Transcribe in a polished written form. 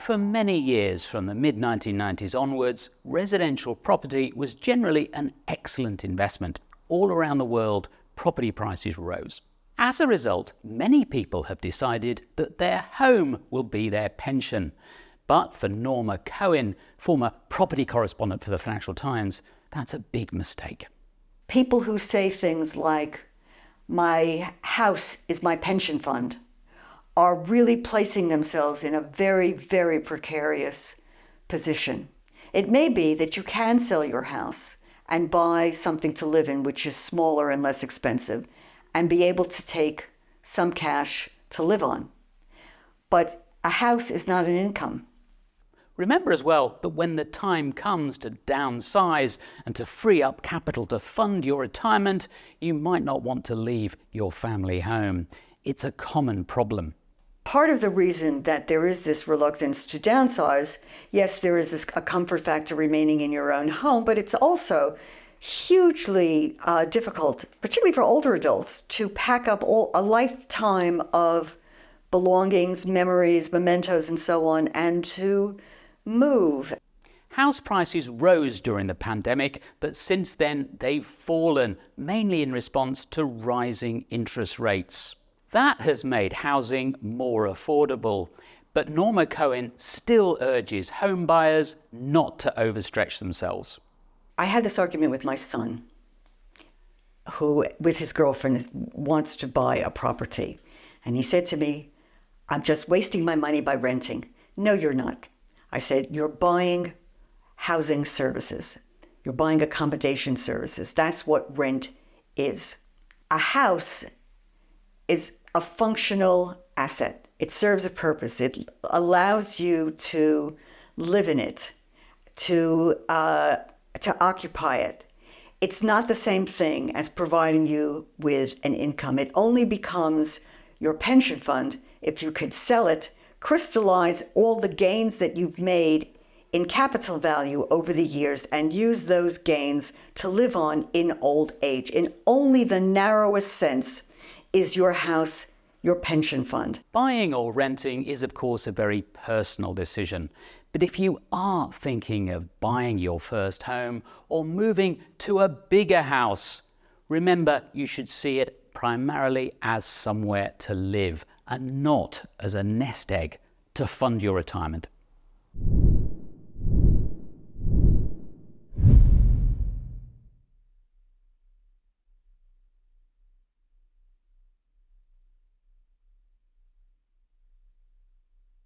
For many years, from the mid-1990s onwards, residential property was generally an excellent investment. All around the world, property prices rose. As a result, many people have decided that their home will be their pension. But for Norma Cohen, former property correspondent for the Financial Times, that's a big mistake. People who say things like, "My house is my pension fund," are really placing themselves in a very, very precarious position. It may be that you can sell your house and buy something to live in, which is smaller and less expensive, and be able to take some cash to live on. But a house is not an income. Remember as well that when the time comes to downsize and to free up capital to fund your retirement, you might not want to leave your family home. It's a common problem. Part of the reason that there is this reluctance to downsize, yes, there is a comfort factor remaining in your own home, but it's also hugely difficult, particularly for older adults, to pack up a lifetime of belongings, memories, mementos, and so on, and to move. House prices rose during the pandemic, but since then they've fallen, mainly in response to rising interest rates. That has made housing more affordable, but Norma Cohen still urges home buyers not to overstretch themselves. I had this argument with my son, who, with his girlfriend, wants to buy a property. And he said to me, "I'm just wasting my money by renting." "No, you're not." I said, "You're buying housing services. You're buying accommodation services. That's what rent is. A house is a functional asset. It serves a purpose. It allows you to live in it, to occupy it. It's not the same thing as providing you with an income. It only becomes your pension fund if you could sell it, crystallize all the gains that you've made in capital value over the years, and use those gains to live on in old age. In only the narrowest sense is your house your pension fund." Buying or renting is, of course, a very personal decision. But if you are thinking of buying your first home or moving to a bigger house, remember you should see it primarily as somewhere to live and not as a nest egg to fund your retirement.